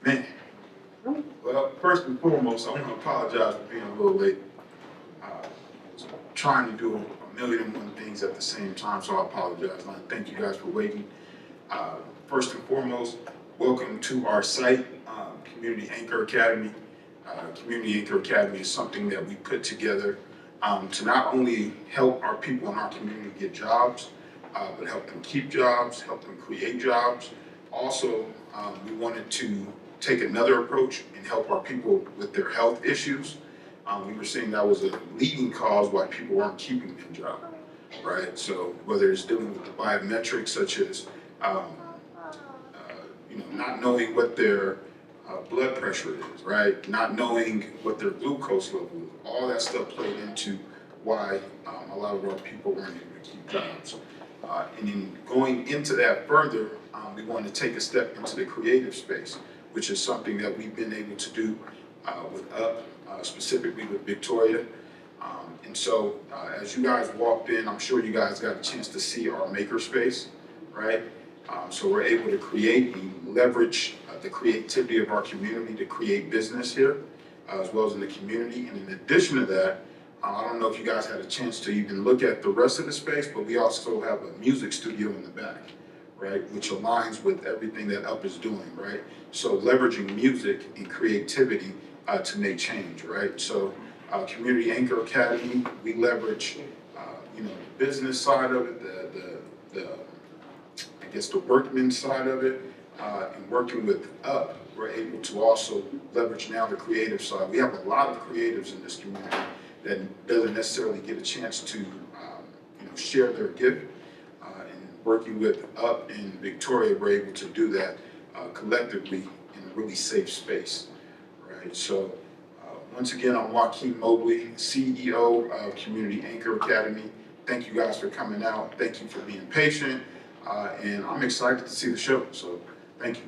Man, well, first and foremost, I want to apologize for being a little late. Was trying to do a million and one things at the same time, so I apologize. And I thank you guys for waiting. First and foremost, welcome to our site, Community Anchor Academy. Community Anchor Academy is something that we put together to not only help our people in our community get jobs, but help them keep jobs, help them create jobs. Also, we wanted to take another approach and help our people with their health issues. We were seeing that was a leading cause why people aren't keeping their job, right? So whether it's dealing with the biometrics such as not knowing what their blood pressure is, right? Not knowing what their glucose level is. All that stuff played into why a lot of our people weren't able to keep jobs. And in going into that further, we want to take a step into the creative space, which is something that we've been able to do with UP, specifically with Victoria. And so as you guys walked in, I'm sure you guys got a chance to see our makerspace, right? So we're able to create and leverage the creativity of our community to create business here, as well as in the community. And in addition to that, I don't know if you guys had a chance to even look at the rest of the space, but we also have a music studio in the back, right? Which aligns with everything that UP is doing, right? So leveraging music and creativity to make change, right? So Community Anchor Academy, we leverage, the business side of it, the workman side of it, and working with UP, we're able to also leverage now the creative side. We have a lot of creatives in this community that doesn't necessarily get a chance to, share their gift. And working with UP and Victoria, we're able to do that collectively in a really safe space, right? So once again, I'm Joaquin Mobley, CEO of Community Anchor Academy. Thank you guys for coming out. Thank you for being patient. And I'm excited to see the show, so thank you.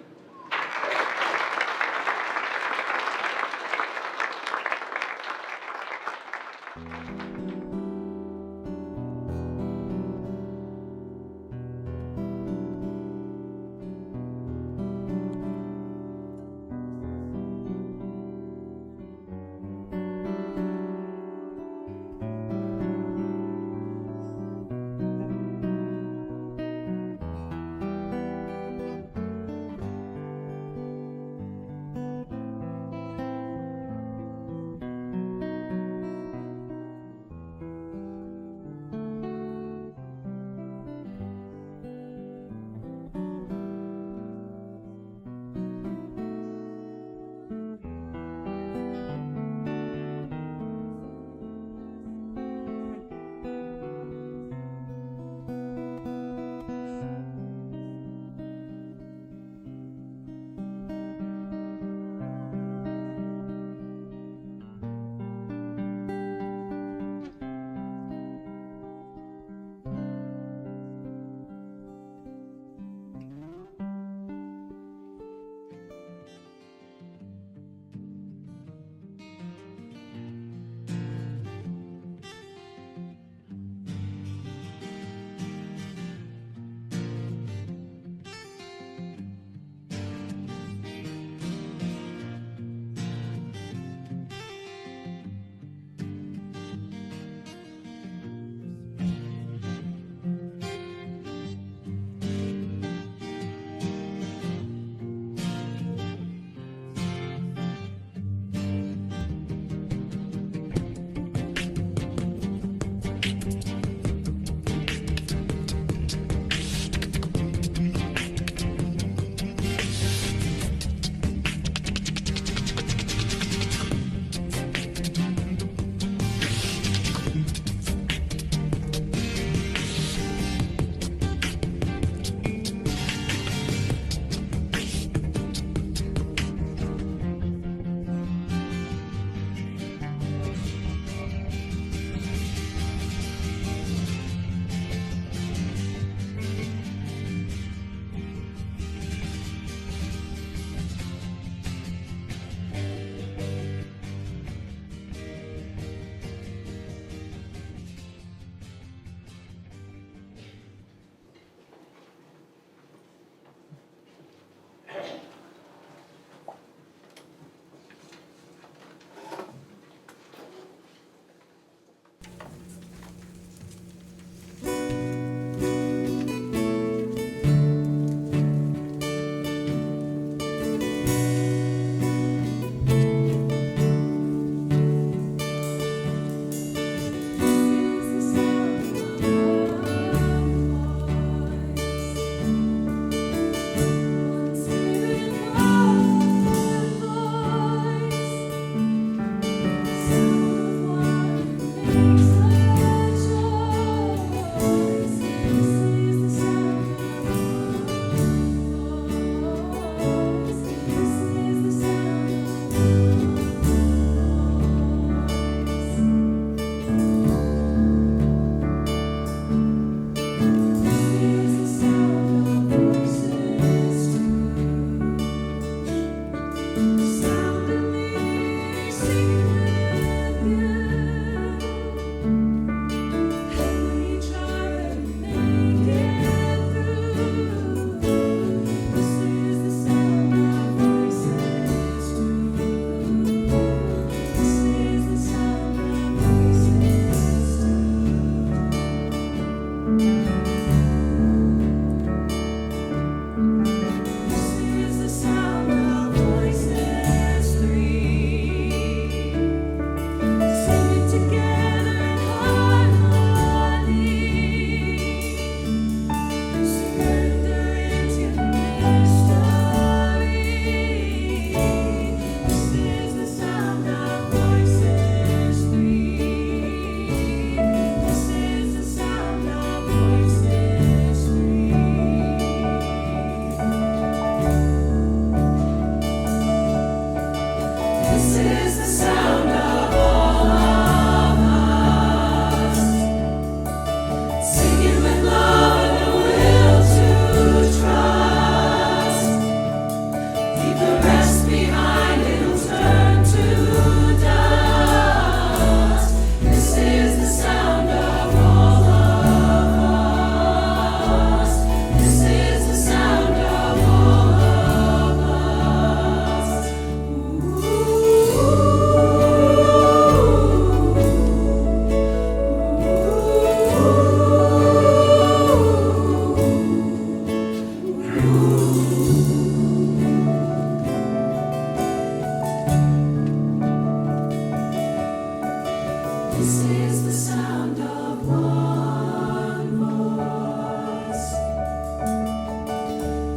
This is the sound of one voice,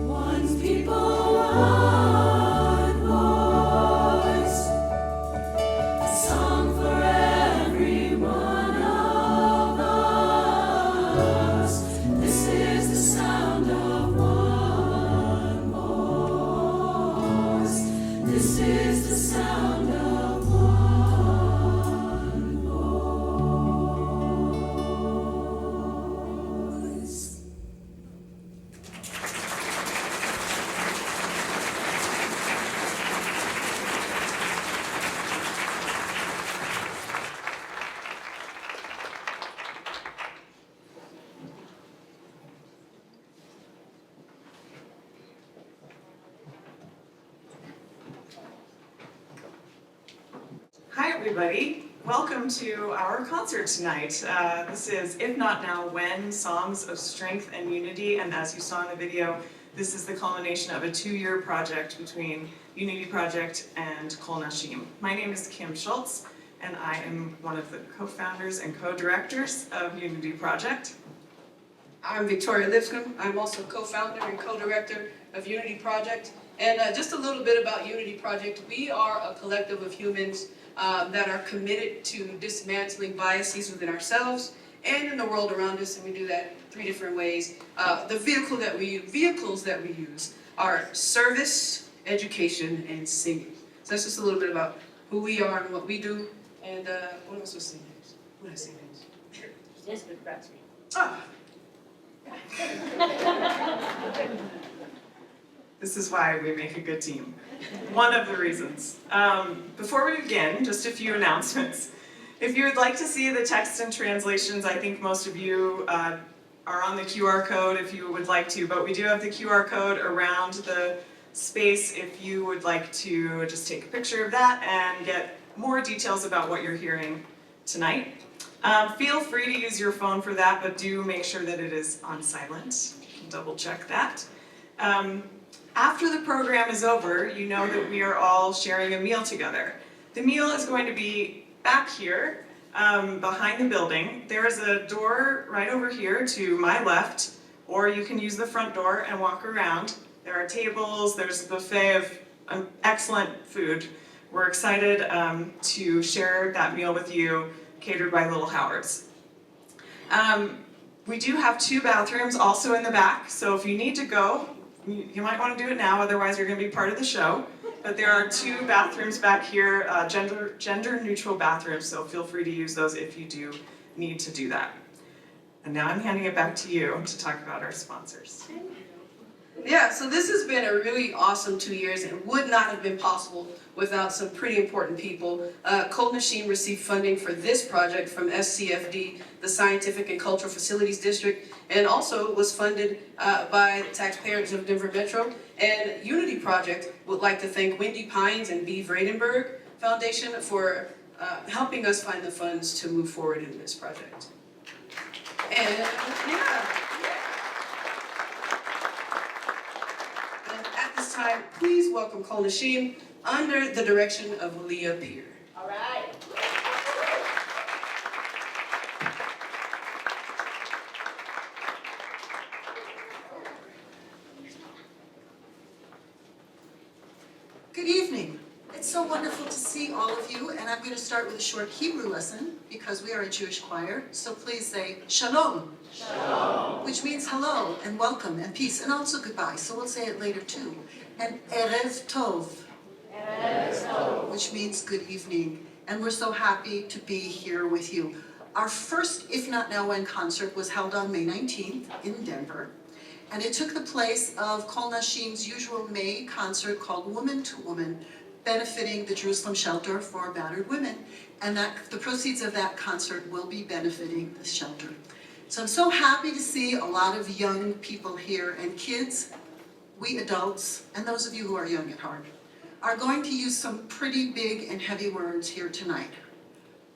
one people, one voice, a song for every one of us. This is the sound of one voice. This is the sound of Hi everybody, welcome to our concert tonight. This is If Not Now When, Songs of Strength and Unity, and as you saw in the video, this is the culmination of a 2-year project between Unity Project and Kol Nashim. My name is Kim Schultz, and I am one of the co-founders and co-directors of Unity Project. I'm Victoria Lipscomb. I'm also co-founder and co-director of Unity Project. And just a little bit about Unity Project. We are a collective of humans that are committed to dismantling biases within ourselves and in the world around us, and we do that 3 different ways. The vehicles that we use are service, education, and singing. So that's just a little bit about who we are and what we do. And what am I supposed to say next? What did I say next? Yes, good practice. Ah. This is why we make a good team. One of the reasons. Before we begin, just a few announcements. If you would like to see the text and translations, I think most of you are on the QR code if you would like to, but we do have the QR code around the space if you would like to just take a picture of that and get more details about what you're hearing tonight. Feel free to use your phone for that, but do make sure that it is on silent. Double check that. After the program is over, you know that we are all sharing a meal together. The meal is going to be back here, behind the building. There is a door right over here to my left, or you can use the front door and walk around. There are tables, there's a buffet of excellent food. We're excited to share that meal with you, catered by Little Howard's. We do have 2 bathrooms also in the back, so if you need to go, you might want to do it now, otherwise you're going to be part of the show. But there are 2 bathrooms back here, gender-neutral bathrooms, so feel free to use those if you do need to do that. And now I'm handing it back to you to talk about our sponsors. Yeah, so this has been a really awesome 2 years and would not have been possible without some pretty important people. Kol Nashim received funding for this project from SCFD, the Scientific and Cultural Facilities District, and also was funded by the taxpayers of Denver Metro. And Unity Project would like to thank Wendy Pines and B. Vredenberg Foundation for helping us find the funds to move forward in this project. And yeah. At this time, please welcome Kol Nashim under the direction of Leah Peer. All right. Good evening. It's so wonderful to see all of you, and I'm going to start with a short Hebrew lesson because we are a Jewish choir. So please say shalom. Shalom. Which means hello and welcome and peace and also goodbye. So we'll say it later too. And erev tov. Erev tov. Which means good evening. And we're so happy to be here with you. Our first If Not Now When concert was held on May 19th in Denver. And it took the place of Kol Nashim's usual May concert called Woman to Woman, benefiting the Jerusalem Shelter for Battered Women. And the proceeds of that concert will be benefiting the shelter. So I'm so happy to see a lot of young people here, and kids, we adults, and those of you who are young at heart, are going to use some pretty big and heavy words here tonight.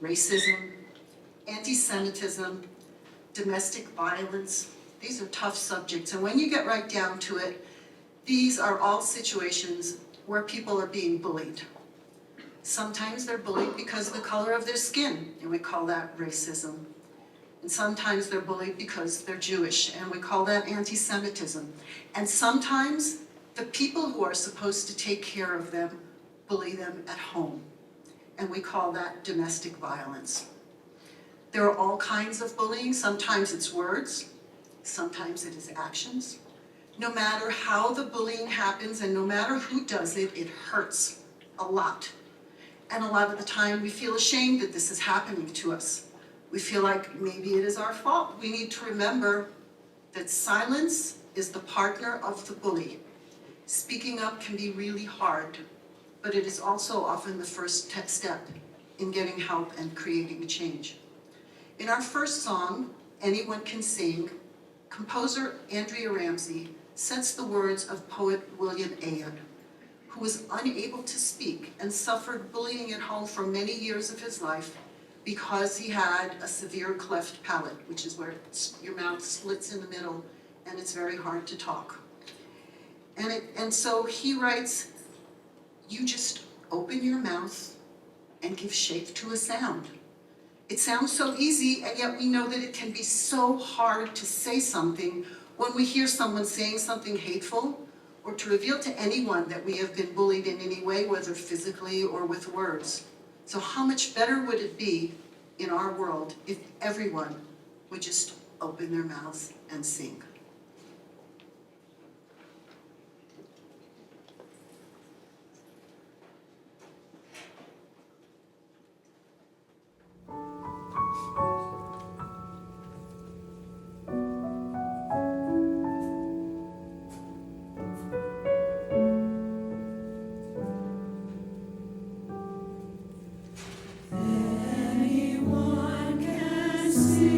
Racism, anti-Semitism, domestic violence. These are tough subjects, and when you get right down to it, these are all situations where people are being bullied. Sometimes they're bullied because of the color of their skin, and we call that racism. And sometimes they're bullied because they're Jewish, and we call that anti-Semitism. And sometimes the people who are supposed to take care of them bully them at home, and we call that domestic violence. There are all kinds of bullying. Sometimes it's words, sometimes it is actions. No matter how the bullying happens and no matter who does it, it hurts a lot. And a lot of the time we feel ashamed that this is happening to us. We feel like maybe it is our fault. We need to remember that silence is the partner of the bully. Speaking up can be really hard, but it is also often the first step in getting help and creating a change. In our first song, Anyone Can Sing, composer Andrea Ramsey sets the words of poet William Ayon, who was unable to speak and suffered bullying at home for many years of his life because he had a severe cleft palate, which is where your mouth splits in the middle and it's very hard to talk. And so he writes, you just open your mouth and give shape to a sound. It sounds so easy, and yet we know that it can be so hard to say something when we hear someone saying something hateful, or to reveal to anyone that we have been bullied in any way, whether physically or with words. So how much better would it be in our world if everyone would just open their mouths and sing? Anyone can sing.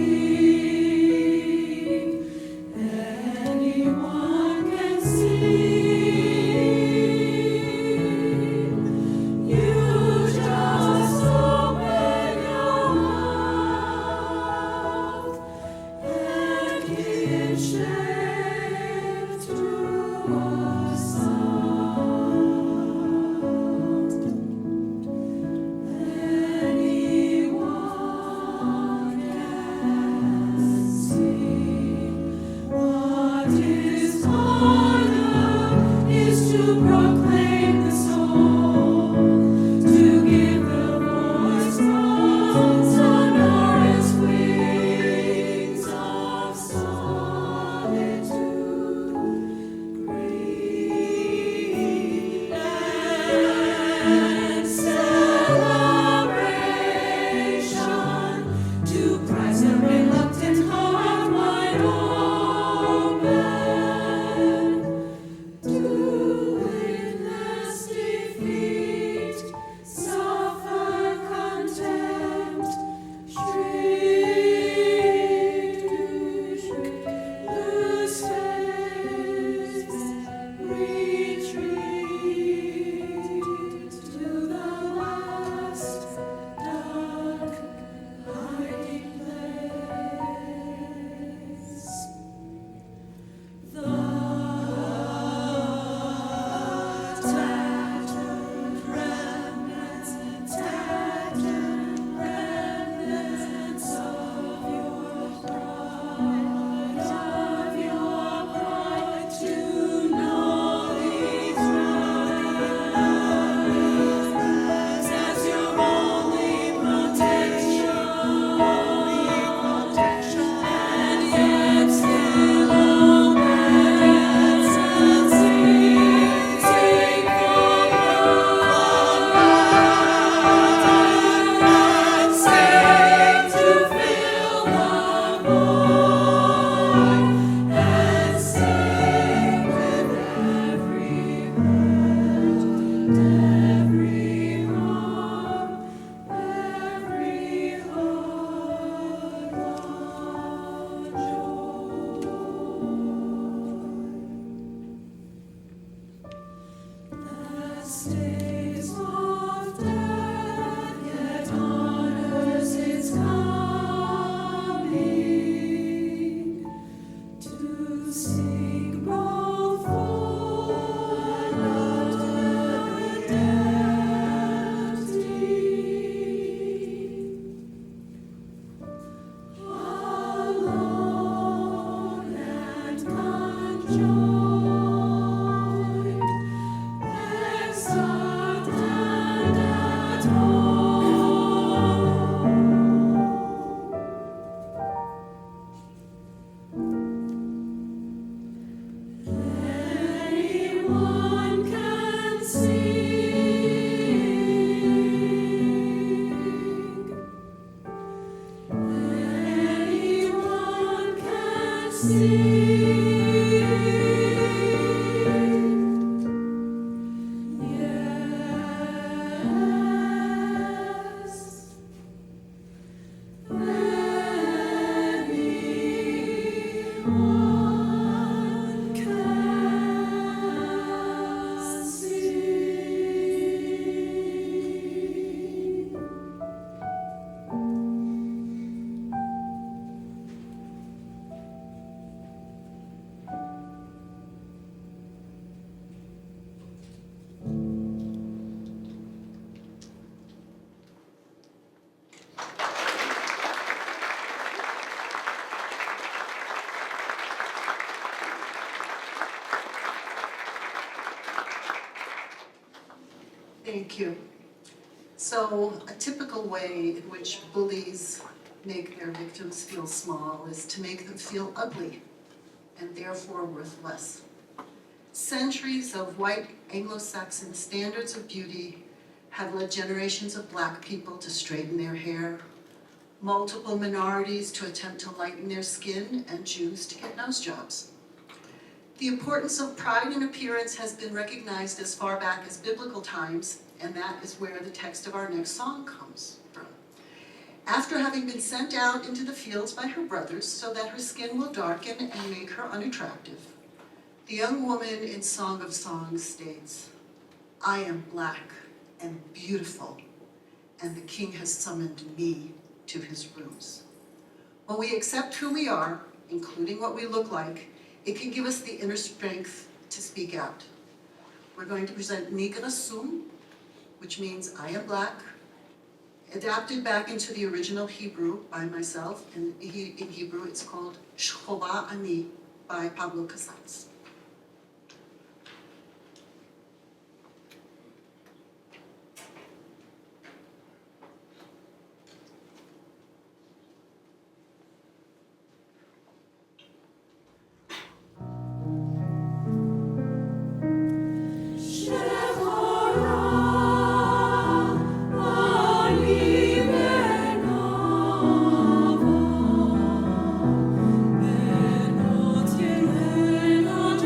Thank you. So a typical way in which bullies make their victims feel small is to make them feel ugly and therefore worth less. Centuries of white Anglo-Saxon standards of beauty have led generations of Black people to straighten their hair, multiple minorities to attempt to lighten their skin, and Jews to get nose jobs. The importance of pride in appearance has been recognized as far back as biblical times, and that is where the text of our next song comes from. After having been sent out into the fields by her brothers so that her skin will darken and make her unattractive, the young woman in Song of Songs states, "I am Black and beautiful, and the king has summoned me to his rooms." When we accept who we are, including what we look like, it can give us the inner strength to speak out. We're going to present Nikra Sum, which means I am Black, adapted back into the original Hebrew by myself. In Hebrew, it's called Shchova Ani by Pablo Casals. Benot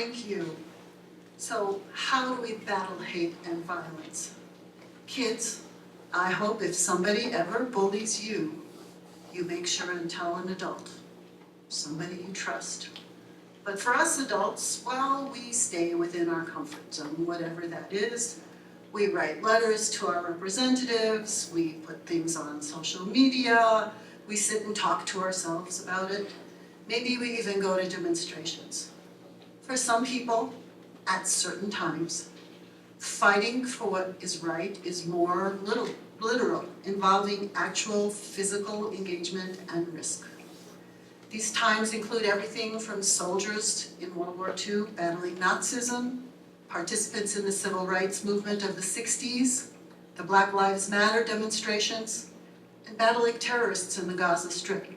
Thank you. So how do we battle hate and violence? Kids, I hope if somebody ever bullies you, you make sure and tell an adult, somebody you trust. But for us adults, well, we stay within our comfort zone, whatever that is. We write letters to our representatives, we put things on social media, we sit and talk to ourselves about it. Maybe we even go to demonstrations. For some people, at certain times, fighting for what is right is more literal, involving actual physical engagement and risk. These times include everything from soldiers in World War II battling Nazism, participants in the civil rights movement of the 60s, the Black Lives Matter demonstrations, and battling terrorists in the Gaza Strip.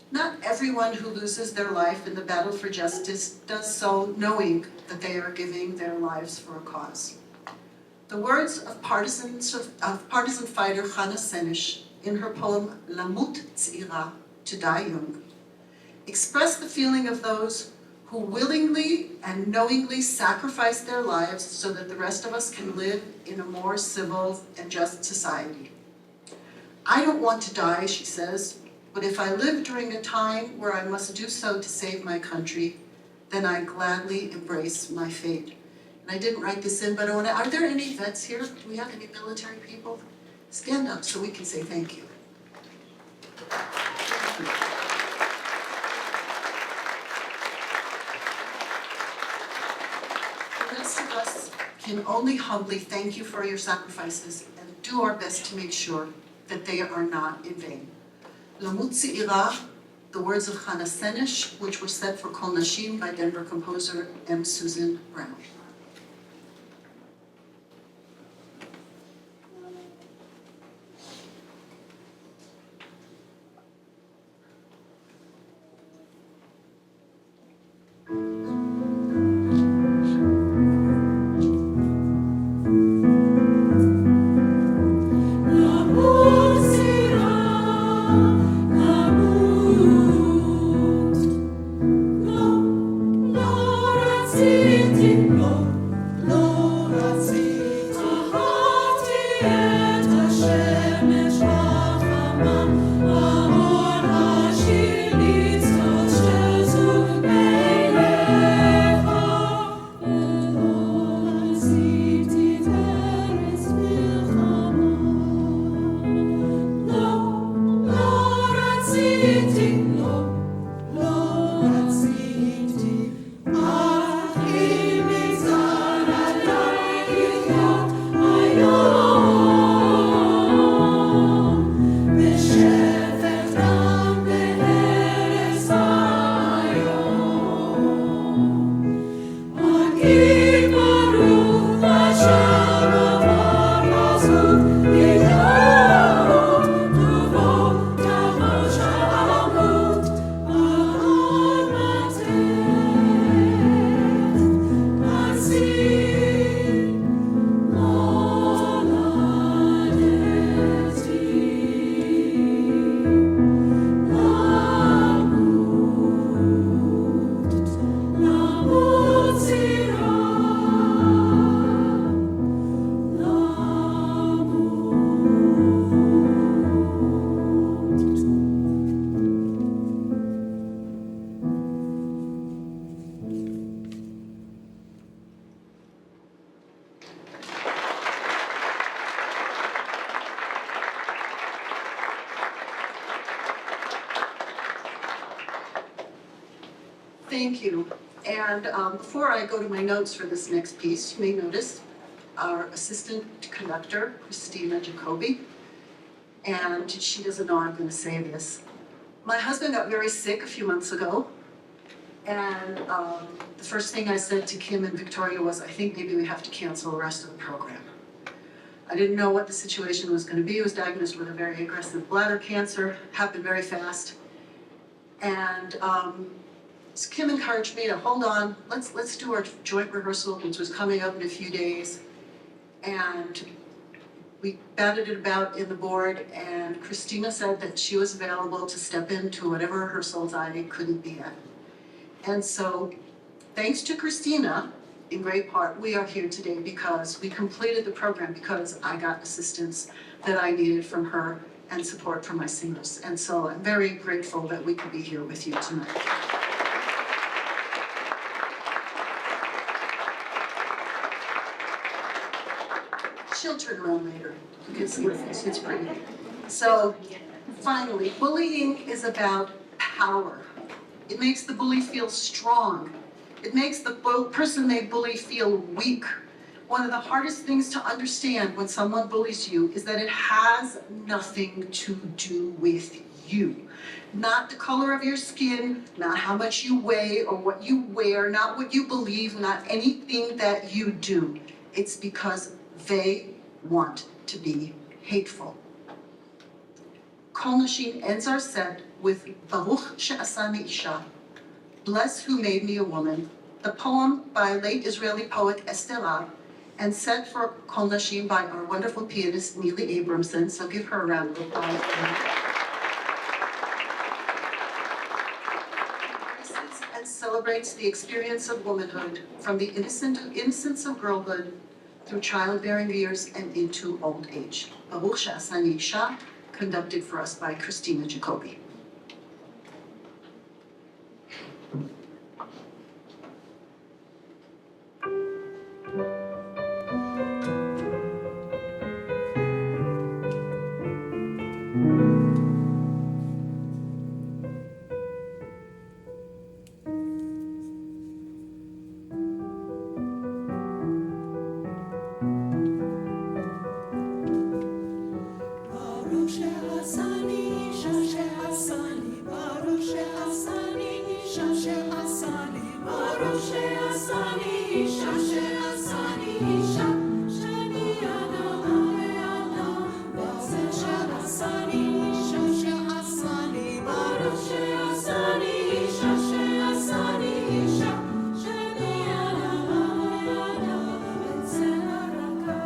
Not everyone who loses their life in the battle for justice does so knowing that they are giving their lives for a cause. The words of partisan fighter Chana Senesh in her poem Lamut Tzira, to die young, express the feeling of those who willingly and knowingly sacrifice their lives so that the rest of us can live in a more civil and just society. I don't want to die, she says, but if I live during a time where I must do so to save my country, then I gladly embrace my fate. And I didn't write this in, but are there any vets here? Do we have any military people? Stand up so we can say thank you. The rest of us can only humbly thank you for your sacrifices and do our best to make sure that they are not in vain. Lamut Tzira, the words of Chana Senesh, which were set for Kol Nashim by Denver composer M. Susan Brown. Thank you. And before I go to my notes for this next piece, you may notice our assistant conductor, Christina Jacoby, and she doesn't know I'm going to say this. My husband got very sick a few months ago, and the first thing I said to Kim and Victoria was, I think maybe we have to cancel the rest of the program. I didn't know what the situation was going to be. He was diagnosed with a very aggressive bladder cancer, happened very fast. And so Kim encouraged me to hold on, let's do our joint rehearsal, which was coming up in a few days. And we batted it about in the board, and Christina said that she was available to step into whatever rehearsals I couldn't be at. And so thanks to Christina, in great part, we are here today because we completed the program because I got assistance that I needed from her and support from my singers. And so I'm very grateful that we could be here with you tonight. She'll turn around later. You can see her face, it's pretty. So finally, bullying is about power. It makes the bully feel strong. It makes the person they bully feel weak. One of the hardest things to understand when someone bullies you is that it has nothing to do with you. Not the color of your skin, not how much you weigh or what you wear, not what you believe, not anything that you do. It's because they want to be hateful. Kol Nashim ends our set with Baruch she'asani isha, Bless Who Made Me a Woman, the poem by late Israeli poet Esther Rab, and set for Kol Nashim by our wonderful pianist Neely Abramson, so give her a round of applause. And celebrates the experience of womanhood from the innocence of girlhood through childbearing years and into old age. Baruch she'asani isha, conducted for us by Christina Jacobi. Baruch she'asani, she'asani, Baruch she'asani, she'asani, Baruch she'asani, she'asani, shani Adam ve'adam, Baruch she'asani, she'asani, Baruch she'asani, she'asani, shani Adam ve'adam, B'tzel harakah.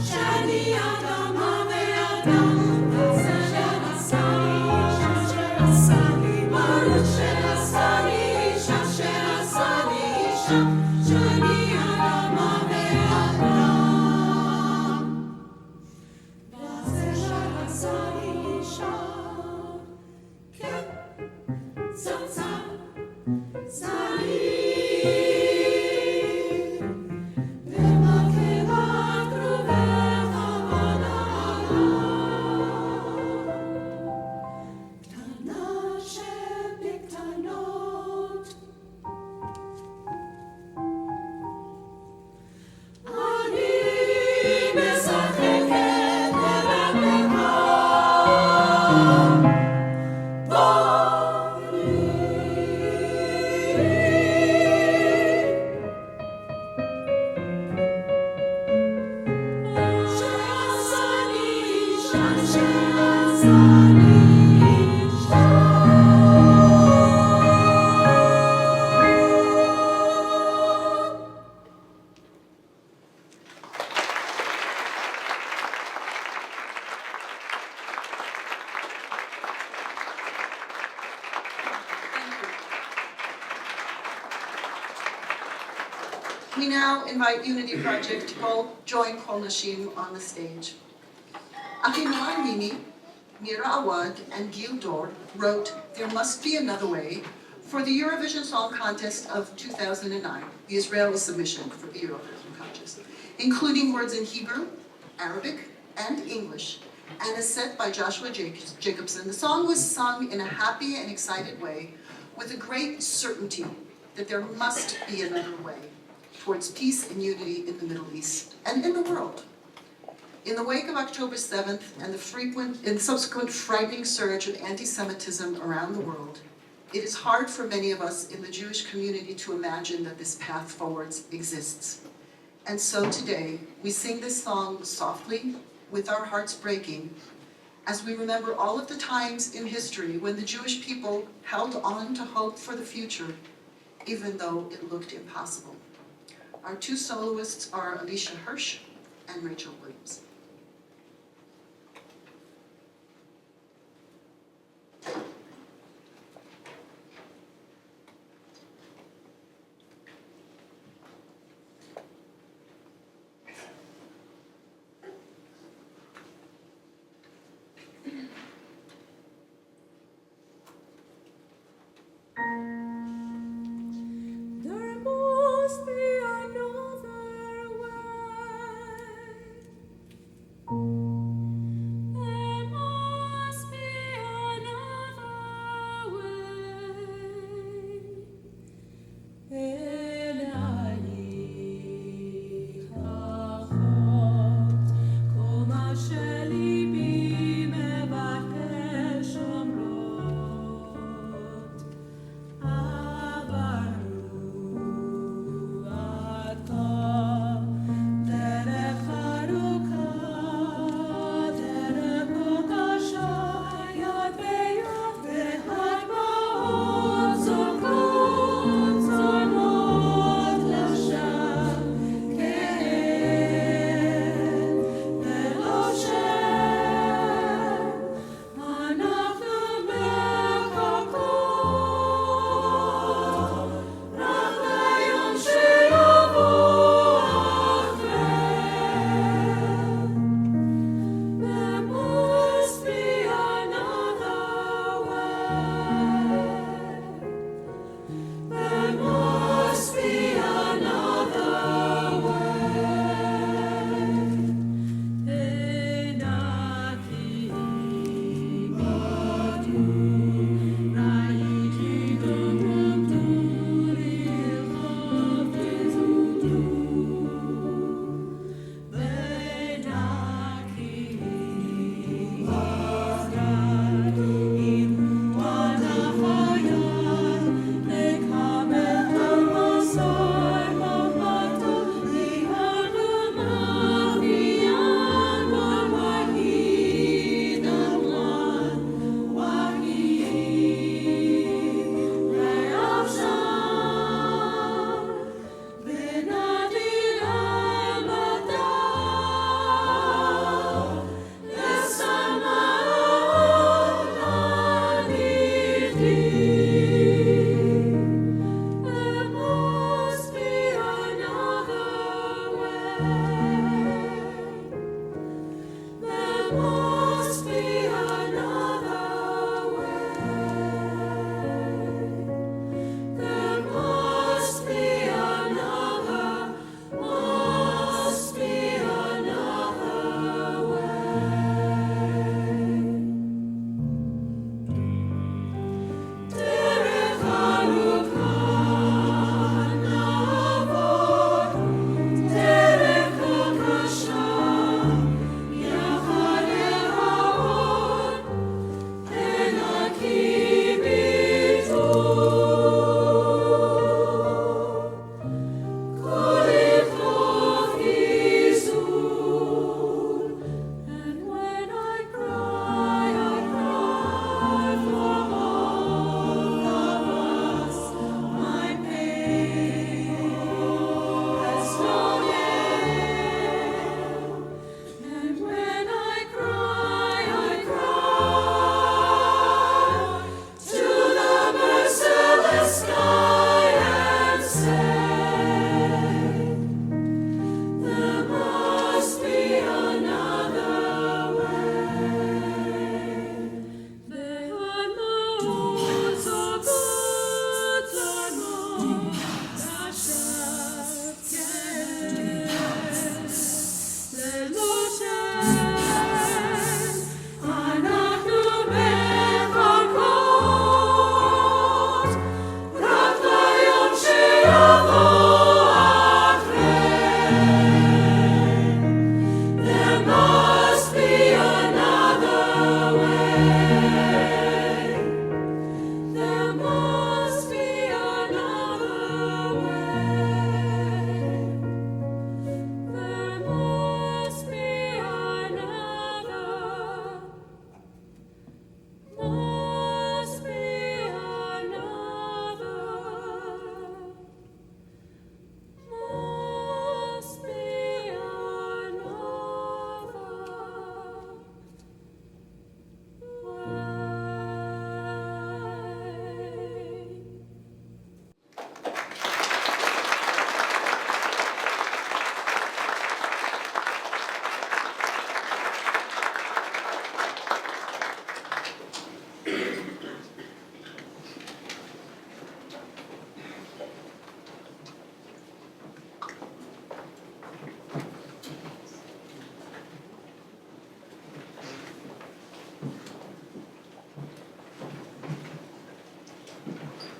Shani Adam ve'adam, We now invite Unity Project Kol Nashim on the stage. Achinoam Mimi, Mira Awad, and Gil Dor wrote There Must Be Another Way for the Eurovision Song Contest of 2009, the Israeli submission for the Eurovision contest, including words in Hebrew, Arabic, and English, and is set by Joshua Jacobson. The song was sung in a happy and excited way, with a great certainty that there must be another way towards peace and unity in the Middle East and in the world. In the wake of October 7th and the subsequent frightening surge of anti-Semitism around the world, it is hard for many of us in the Jewish community to imagine that this path forwards exists. And so today, we sing this song softly, with our hearts breaking, as we remember all of the times in history when the Jewish people held on to hope for the future, even though it looked impossible. Our two soloists are Alicia Hirsch and Rachel Williams. There must be another way.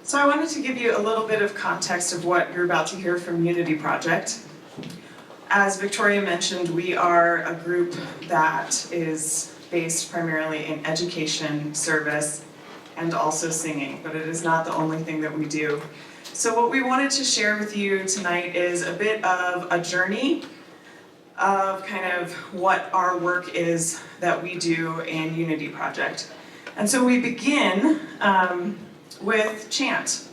So I wanted to give you a little bit of context of what you're about to hear from Unity Project. As Victoria mentioned, we are a group that is based primarily in education, service, and also singing, but it is not the only thing that we do. So what we wanted to share with you tonight is a bit of a journey of kind of what our work is that we do in Unity Project. And so we begin with chant,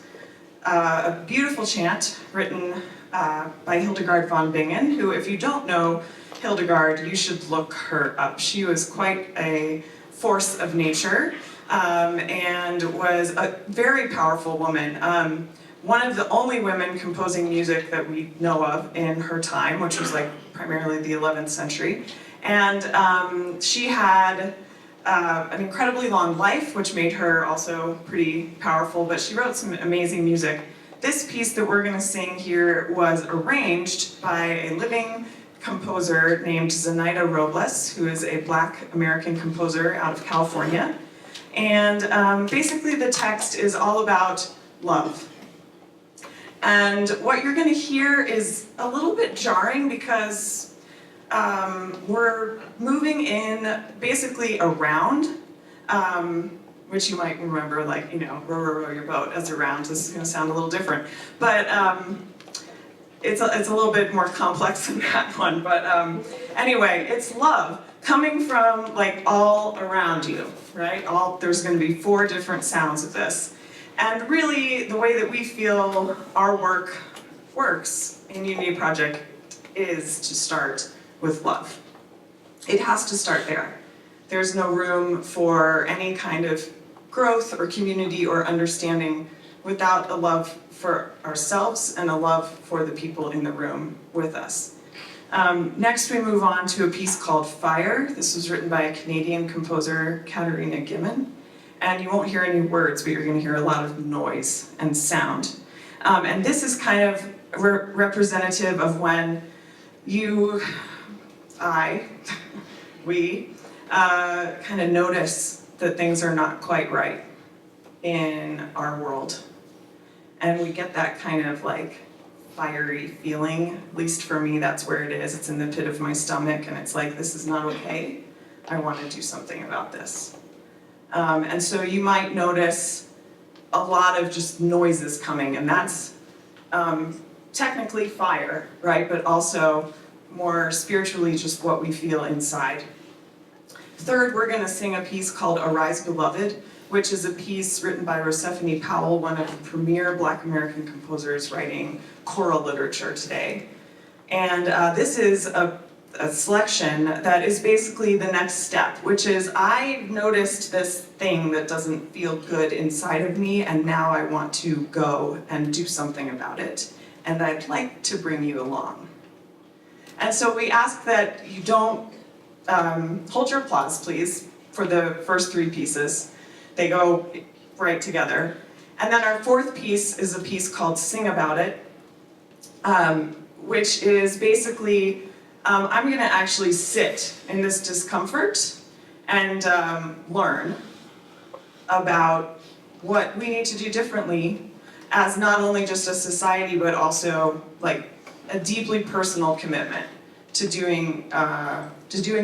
a beautiful chant written by Hildegard von Bingen, who, if you don't know Hildegard, you should look her up. She was quite a force of nature and was a very powerful woman. One of the only women composing music that we know of in her time, which was like primarily the 11th century. And she had an incredibly long life, which made her also pretty powerful, but she wrote some amazing music. This piece that we're gonna sing here was arranged by a living composer named Zenaida Robles, who is a Black American composer out of California. And basically the text is all about love. And what you're gonna hear is a little bit jarring because we're moving in basically around, which you might remember, like, you know, row, row, row your boat as a round. This is gonna sound a little different. But it's a little bit more complex than that one. But anyway, it's love coming from like all around you, right? There's gonna be 4 different sounds of this. And really, the way that we feel our work works in Unity Project is to start with love. It has to start there. There's no room for any kind of growth or community or understanding without a love for ourselves and a love for the people in the room with us. Next, we move on to a piece called Fire. This was written by a Canadian composer, Katerina Gimmon. And you won't hear any words, but you're going to hear a lot of noise and sound. And this is kind of representative of when we kind of notice that things are not quite right in our world. And we get that kind of like fiery feeling, at least for me, that's where it is. It's in the pit of my stomach, and it's like, this is not okay. I want to do something about this. And so you might notice a lot of just noises coming, and that's technically fire, right? But also more spiritually just what we feel inside. Third, we're going to sing a piece called Arise Beloved, which is a piece written by Rosephine Powell, one of the premier Black American composers writing choral literature today. And this is a selection that is basically the next step, which is I noticed this thing that doesn't feel good inside of me, and now I want to go and do something about it. And I'd like to bring you along. And so we ask that you don't hold your applause, please, for the first 3 pieces. They go right together. And then our 4th piece is a piece called Sing About It, which is basically I'm going to actually sit in this discomfort and learn about what we need to do differently as not only just a society, but also like a deeply personal commitment to doing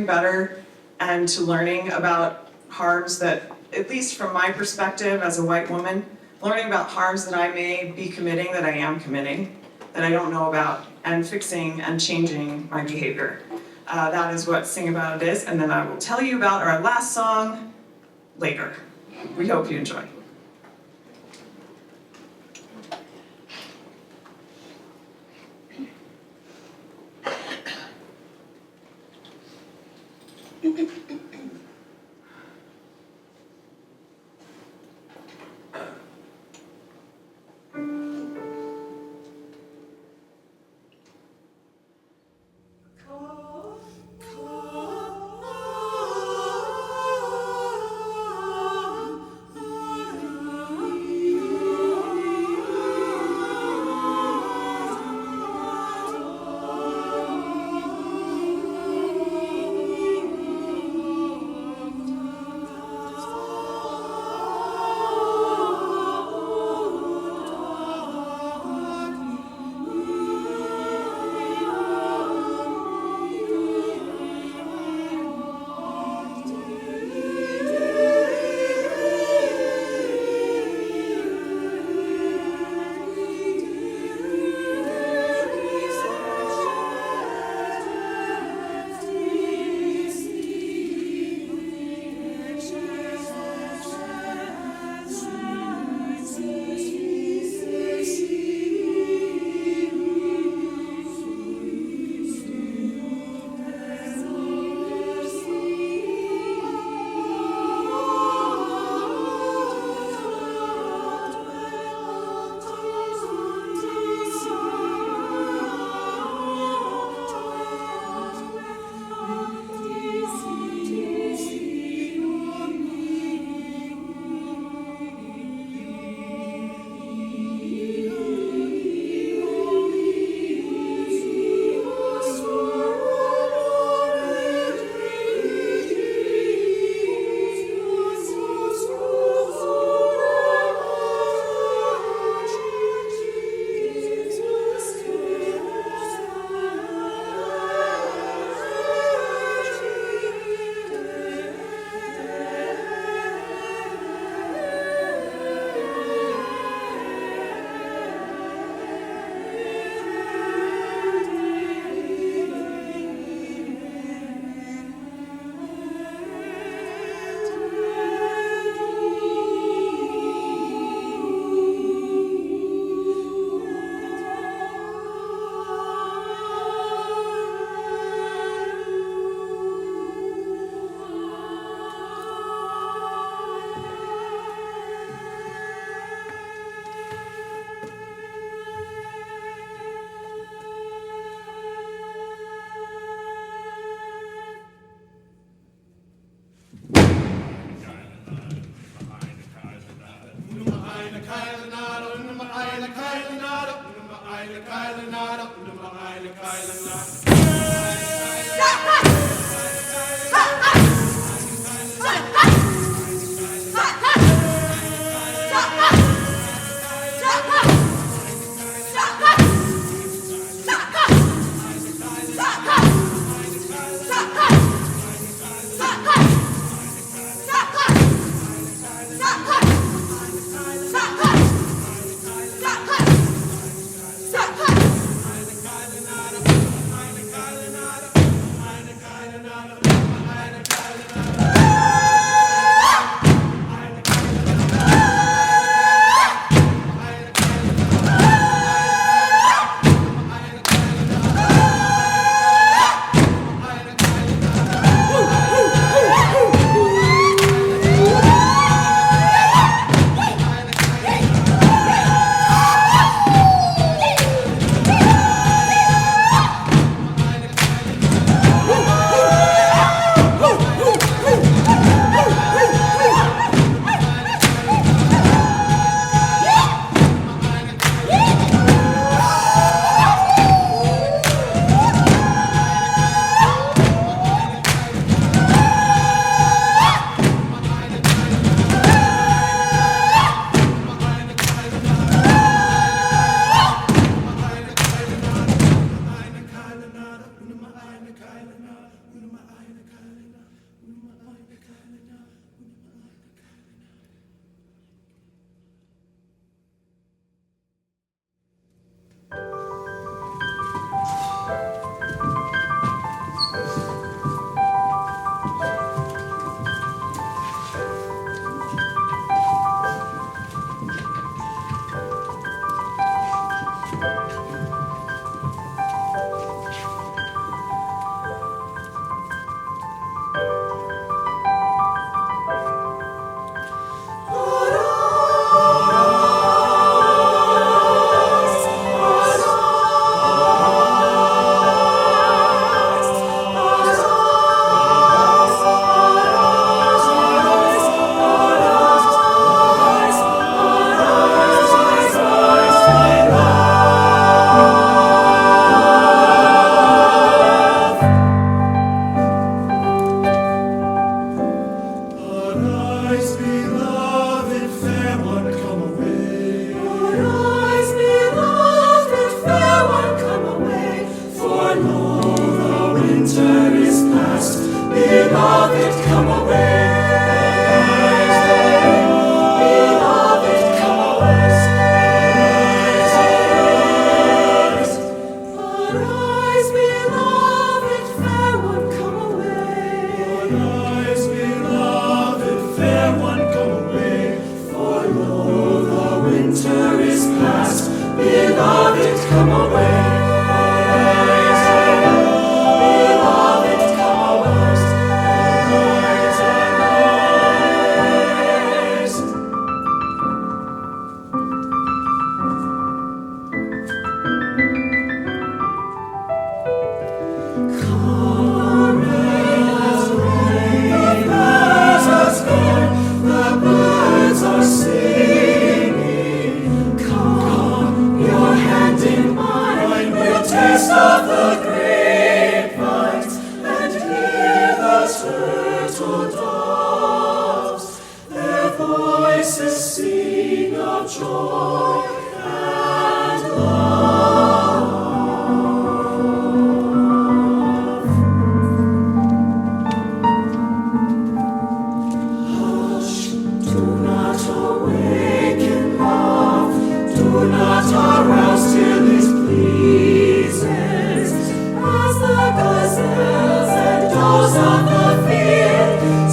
better and to learning about harms that, at least from my perspective as a white woman, learning about harms that I may be committing, that I am committing, that I don't know about, and fixing and changing my behavior. That is what Sing About It is, and then I will tell you about our last song later. We hope you enjoy.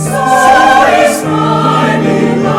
So is my beloved.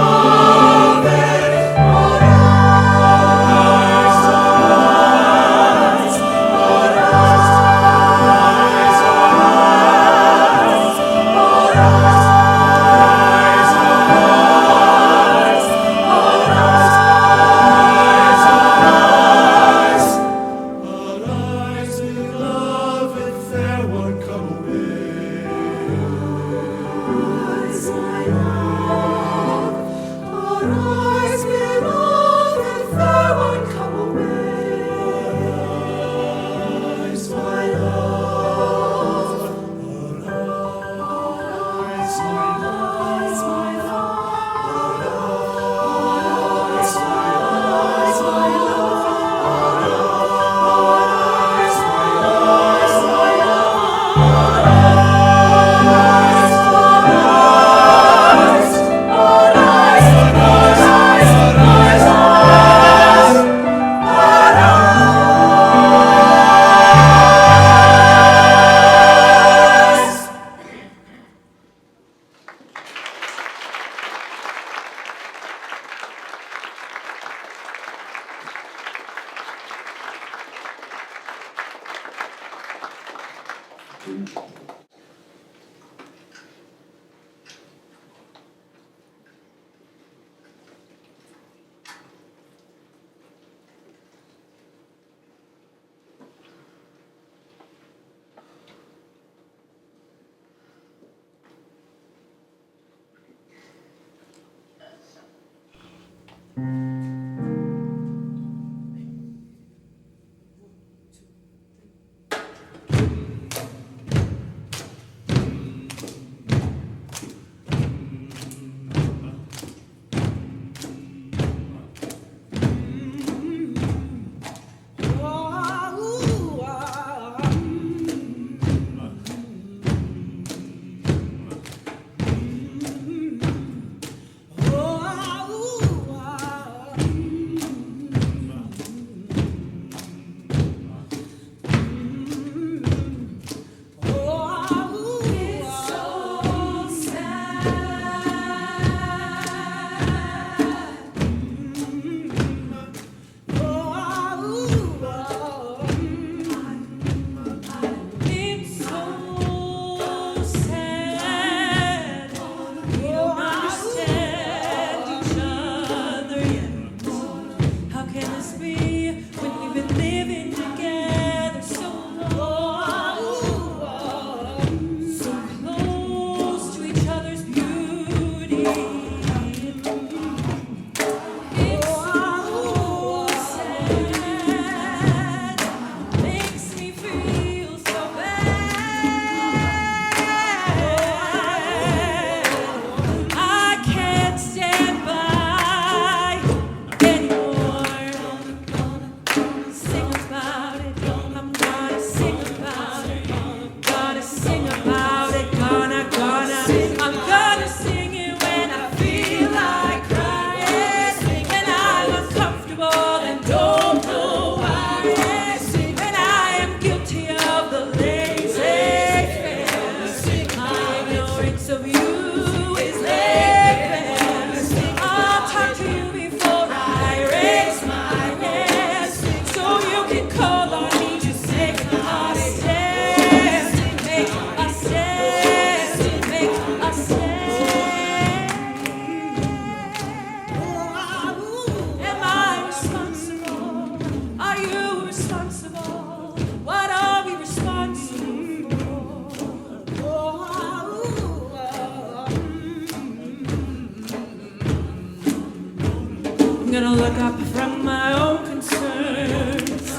I'm gonna look up from my own concerns,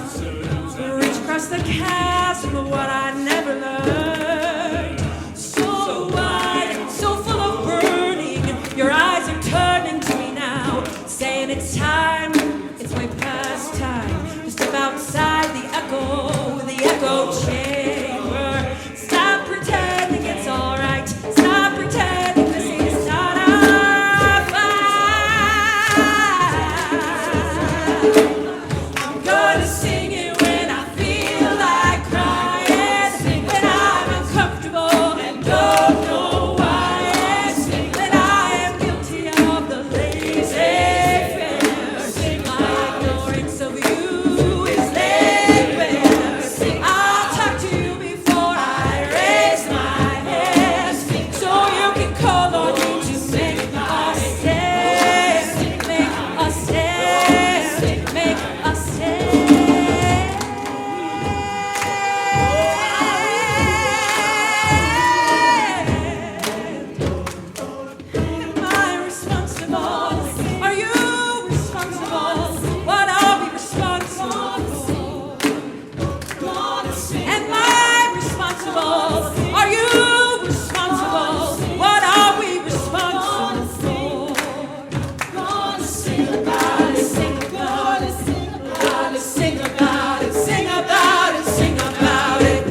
reach across the chasm of what I never learned. So wide, so full of burning, your eyes are turning to me now, saying it's time, it's way past time, to step outside the echo chamber. Stop pretending it's alright, stop pretending this is not our fight. I'm gonna sing it when I feel like crying, when I'm uncomfortable and don't know why, when I am guilty of the lazy fair. My ignorance of you is laid bare. I'll talk to you before I raise my hands, so you can call on me to make a stand, make a stand, make a stand. Am I responsible? Are you responsible? What are we responsible for? Am I responsible? Are you responsible? What are we responsible for? Gonna sing about it, sing about it, sing about it, sing about it, sing about it, sing about it.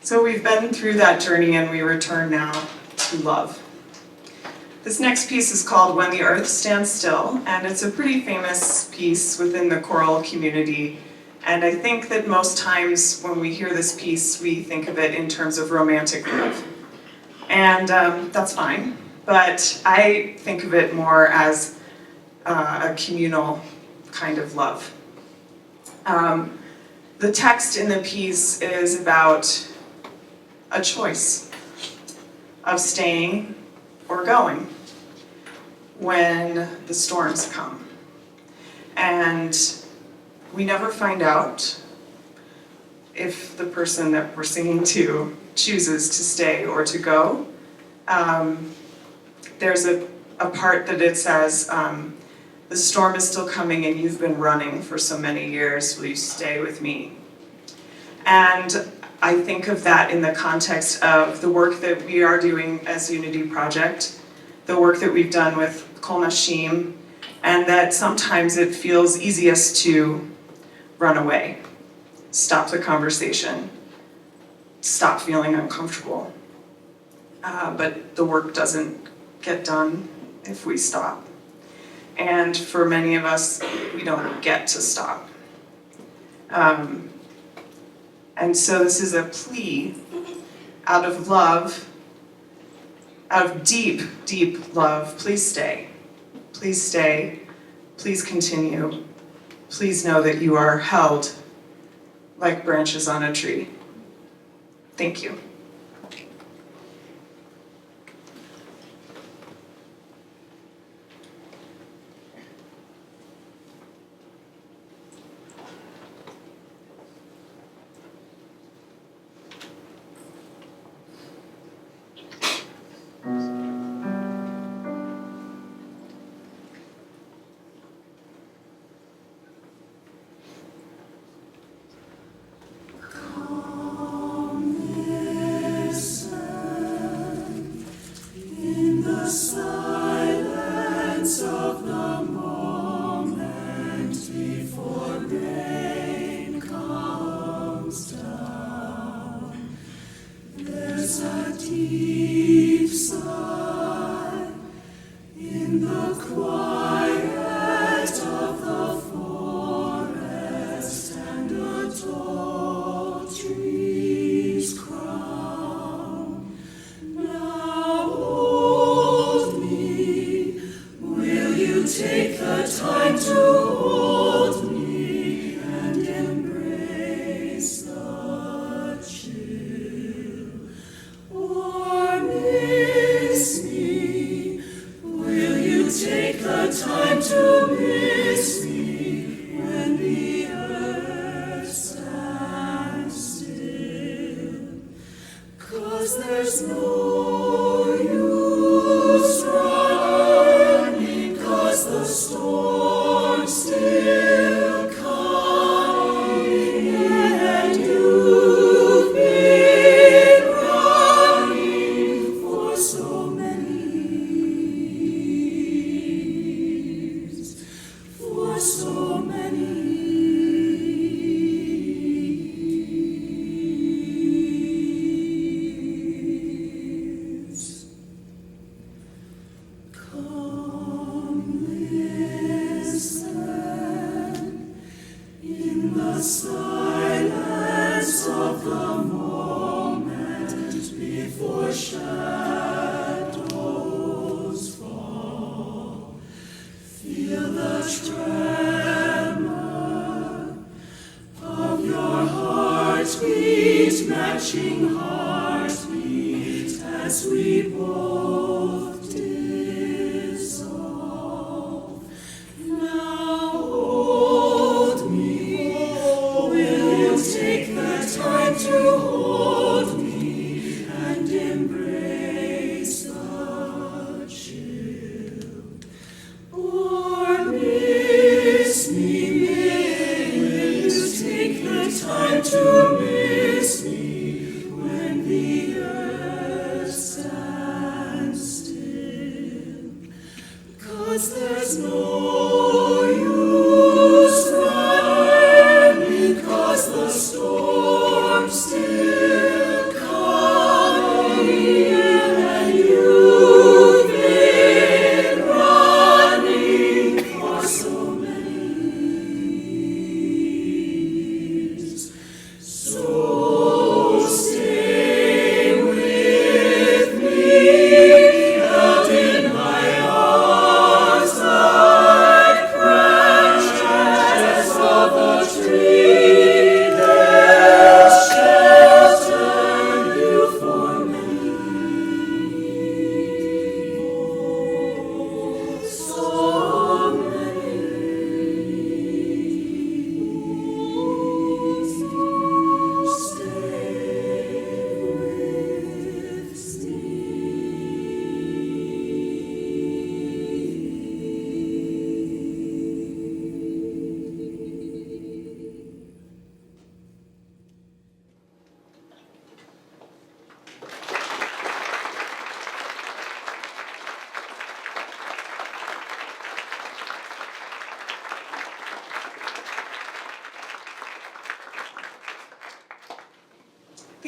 So we've been through that journey and we return now to love. This next piece is called When the Earth Stands Still, and it's a pretty famous piece within the choral community. And I think that most times when we hear this piece, we think of it in terms of romantic love. And that's fine, but I think of it more as a communal kind of love. The text in the piece is about a choice of staying or going when the storms come. And we never find out if the person that we're singing to chooses to stay or to go. There's a part that it says, the storm is still coming and you've been running for so many years, will you stay with me? And I think of that in the context of the work that we are doing as Unity Project, the work that we've done with Kol Nashim, and that sometimes it feels easiest to run away, stop the conversation, stop feeling uncomfortable. But the work doesn't get done if we stop. And for many of us, we don't get to stop. And so this is a plea out of love, out of deep, deep love. Please stay. Please stay. Please continue. Please know that you are held like branches on a tree. Thank you.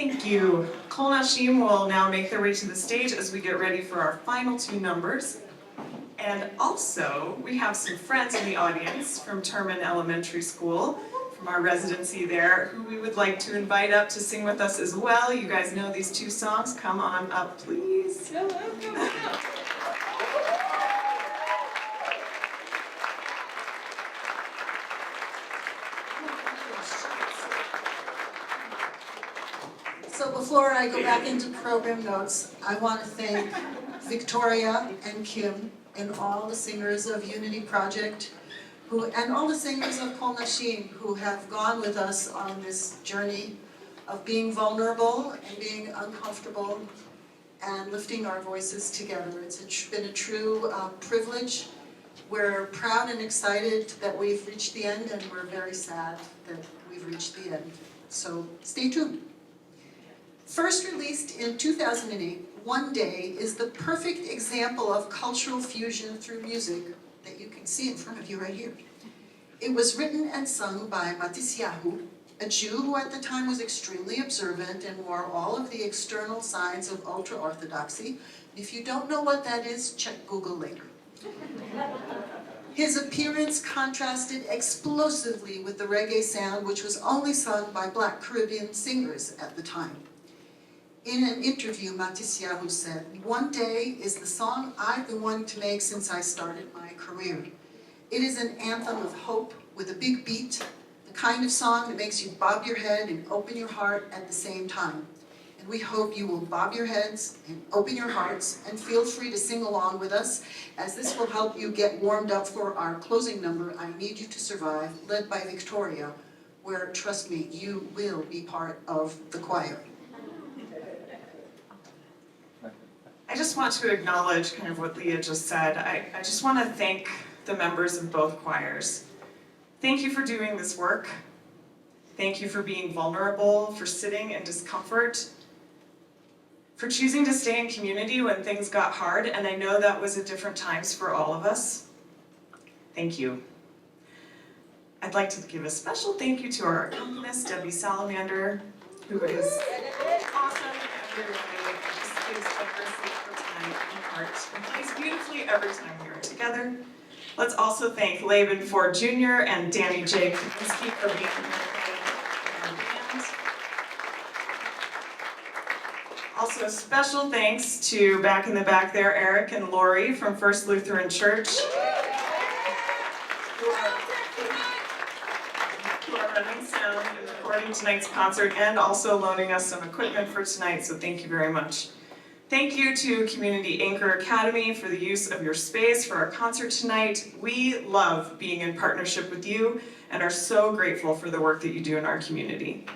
Thank you. Kol Nashim will now make their way to the stage as we get ready for our final two numbers. And also, we have some friends in the audience from Terman Elementary School, from our residency there, who we would like to invite up to sing with us as well. You guys know these two songs. Come on up, please. So before I go back into program notes, I want to thank Victoria and Kim and all the singers of Unity Project and all the singers of Kol Nashim who have gone with us on this journey of being vulnerable and being uncomfortable and lifting our voices together. It's been a true privilege. We're proud and excited that we've reached the end, and we're very sad that we've reached the end. So stay tuned. First released in 2008, One Day is the perfect example of cultural fusion through music that you can see in front of you right here. It was written and sung by Matisyahu, a Jew who at the time was extremely observant and wore all of the external signs of ultra-Orthodoxy. If you don't know what that is, check Google later. His appearance contrasted explosively with the reggae sound, which was only sung by Black Caribbean singers at the time. In an interview, Matisyahu said, "One Day is the song I've been wanting to make since I started my career. It is an anthem of hope with a big beat, the kind of song that makes you bob your head and open your heart at the same time. And we hope you will bob your heads and open your hearts and feel free to sing along with us, as this will help you get warmed up for our closing number, I Need You to Survive, led by Victoria, where, trust me, you will be part of the choir." I just want to acknowledge kind of what Leah just said. I just want to thank the members of both choirs. Thank you for doing this work. Thank you for being vulnerable, for sitting in discomfort, for choosing to stay in community when things got hard, and I know that was at different times for all of us. Thank you. I'd like to give a special thank you to our accompanist, Debbie Salamander, who is awesome in every way, and just gives generously her time and heart, and plays beautifully every time we are together. Let's also thank Laban Ford Jr. and Danny J. Kaminsky for being here in our band. Also, special thanks to, back in the back there, Eric and Lori from First Lutheran Church, who are running sound and recording tonight's concert and also loaning us some equipment for tonight, so thank you very much. Thank you to Community Anchor Academy for the use of your space for our concert tonight. We love being in partnership with you and are so grateful for the work that you do in our community.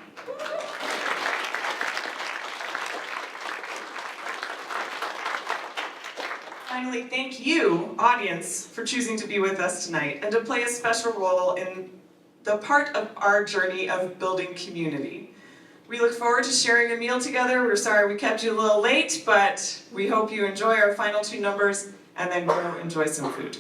Finally, thank you, audience, for choosing to be with us tonight and to play a special role in the part of our journey of building community. We look forward to sharing a meal together. We're sorry we kept you a little late, but we hope you enjoy our final two numbers and then go enjoy some food.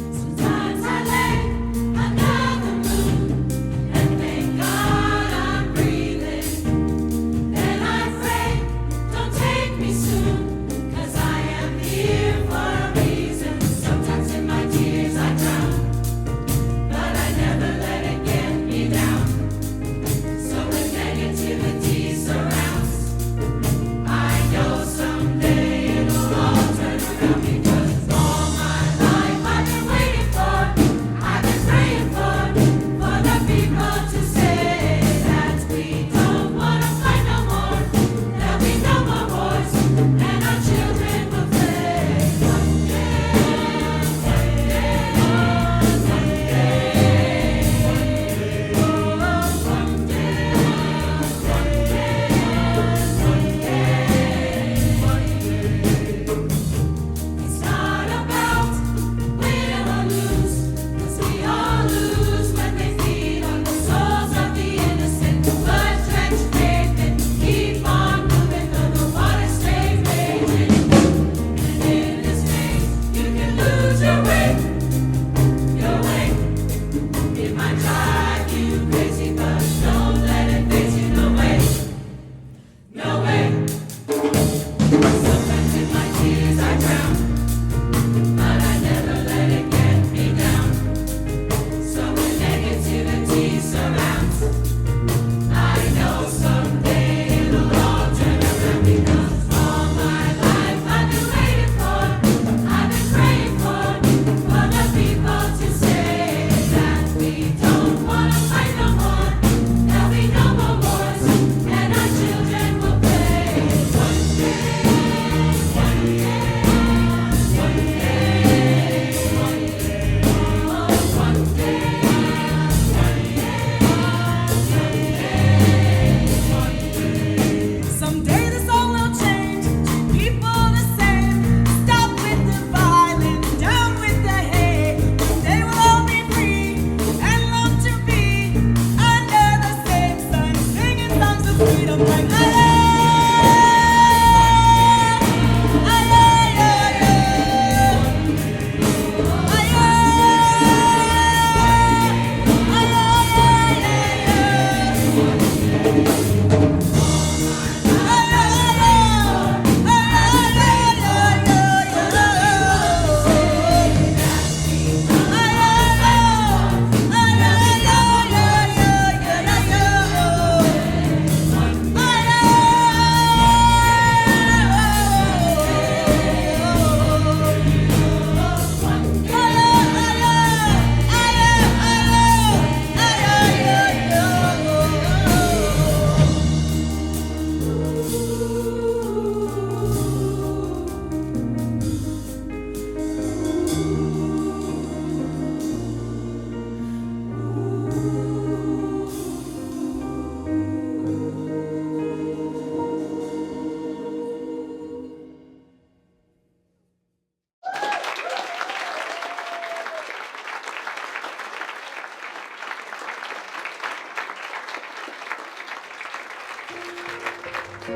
Sometimes I lay under the moon and thank God I'm breathing. Then I pray, don't take me soon, 'cause I am here for a reason. Sometimes in my tears I drown, So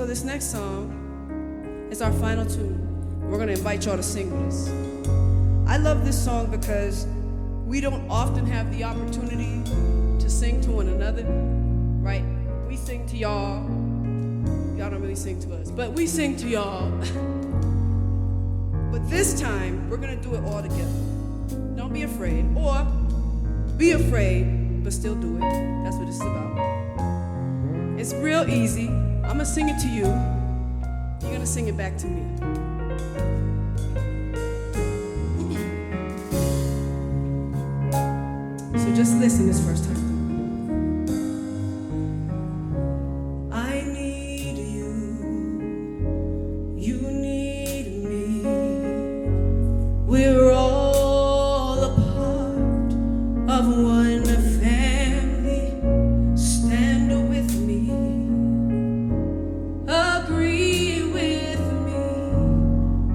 this next song is our final tune. We're gonna invite y'all to sing with us. I love this song because we don't often have the opportunity to sing to one another, right? We sing to y'all. Y'all don't really sing to us, but we sing to y'all. But this time, we're gonna do it all together. Don't be afraid, or be afraid, but still do it. That's what this is about. It's real easy. I'm gonna sing it to you. You're gonna sing it back to me. So just listen this first time. I need you. You need me. We're all a part of one family. Stand with me. Agree with me.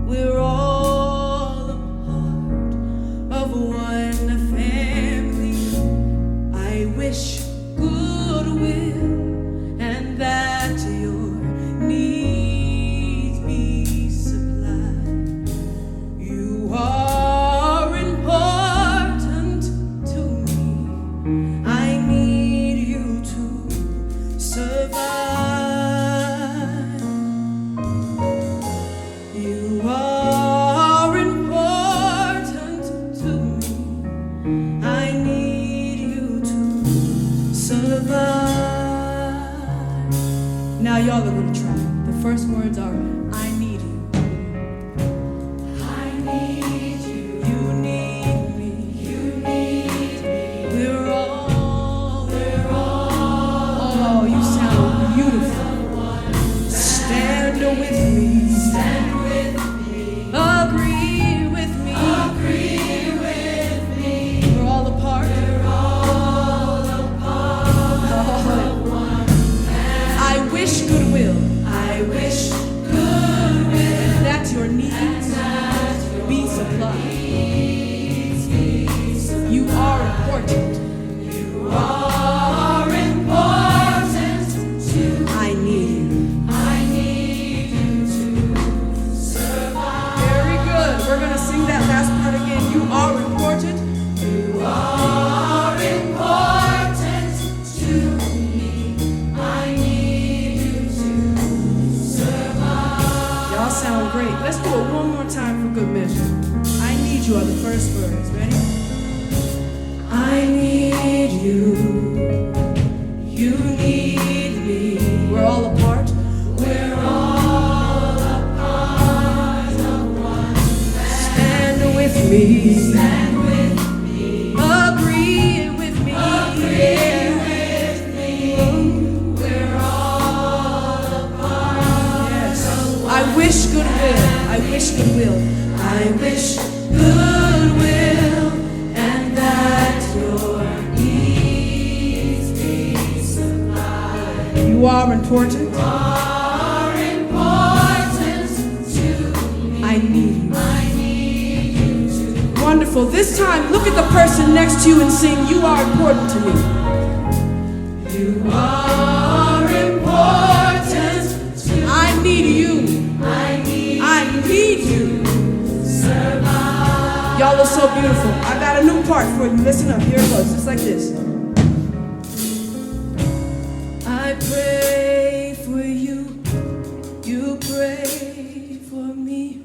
We're all a part of one family. I wish goodwill and that your needs be supplied. You are important to me. I need you to survive. You are important to me. I need you to survive. Now y'all are gonna try. The first words are, I need you. I need you. You need me. You need me. We're all. Oh, you sound beautiful. Stand with me. Stand with me. Agree with me. Agree with me. We're all a part. We're all a part of one family. I wish goodwill. I wish goodwill. That your needs be supplied. You are important. You are important to I need you. I need you to survive. Very good. We're gonna sing that last part again. You are important. You are important to me. I need you to survive. Y'all sound great. Let's do it one more time for good measure. I need you are the first words. Ready? I need you. You need me. We're all a part. We're all a part of one family. Stand with me. Stand with me. Agree with me. Agree with me. We're all a part. Yes. I wish goodwill. I wish goodwill. I wish goodwill and that your needs be supplied. You are important. Are important to me. I need you. I need you to. Wonderful. This time, look at the person next to you and sing, you are important to me. You are important to me. I need you. I need you. Survive. Y'all are so beautiful. I got a new part for you. Listen up. Here it goes. Just like this. I pray for you. You pray for me.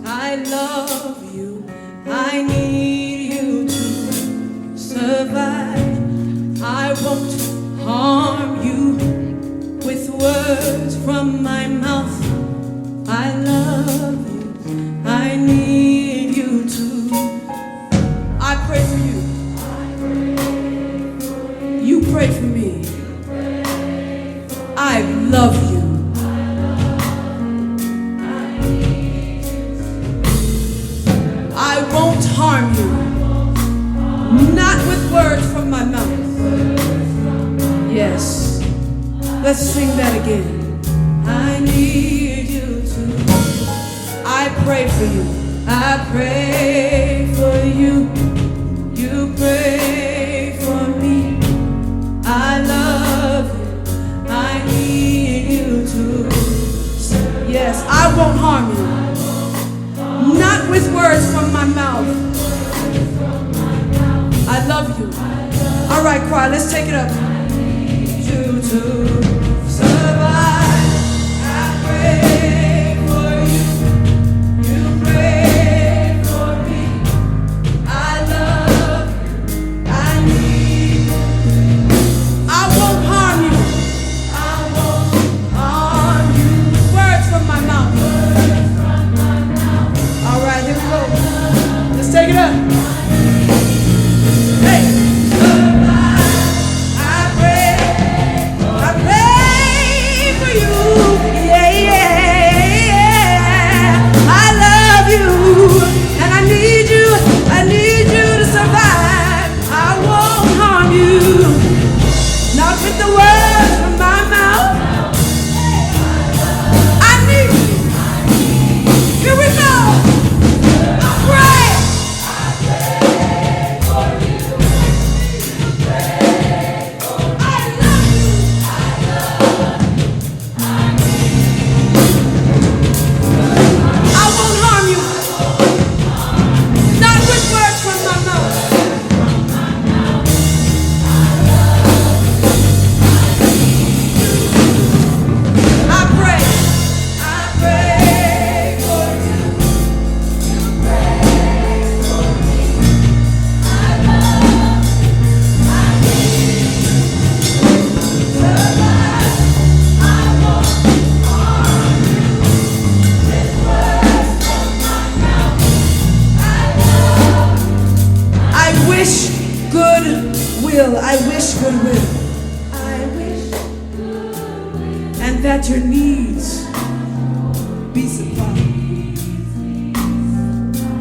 I love you. I need you to survive. I won't harm you with words from my mouth. I love you. I need you to. I pray for you. You pray for me. I love you. I won't harm you. Not with words from my mouth. Let's sing that again. I need you to. I pray for you. I pray for you. You pray for me. I love you. I need you to. Yes, I won't harm you. Not with words from my mouth. I love you. All right, choir, let's take it up. You to survive. I pray for you. You pray for me. I love you. I need you. I won't harm you. I won't harm you. Words from my mouth. All right, here we go. Let's take it up. Hey. I pray for you. Yeah, yeah. I love you, and I need you. I need you to survive. I won't harm you. Not with the words from my mouth. I need you. Here we go. I pray. I wish goodwill. And that your needs be supplied.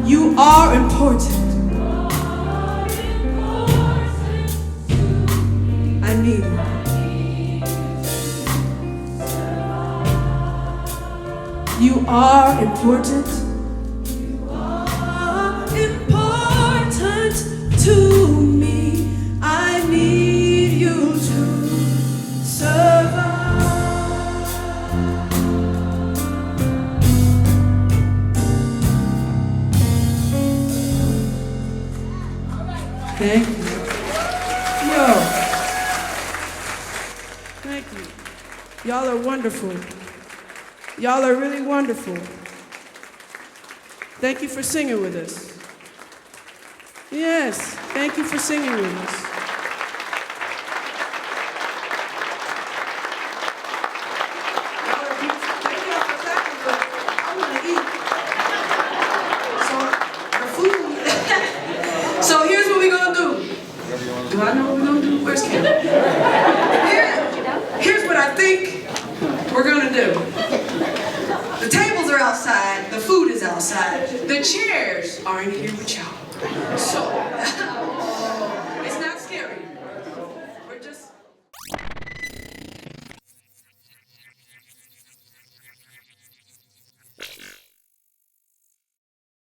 You are important. I need you. You are important. You are important to me. I need you to survive. Thank you. Yo. Thank you. Y'all are wonderful. Y'all are really wonderful. Thank you for singing with us. Yes, thank you for singing with us. So here's what we're gonna do. Do I know what we're gonna do? Where's Kim? Here's what I think we're gonna do. The tables are outside, the food is outside, the chairs are in here with y'all. So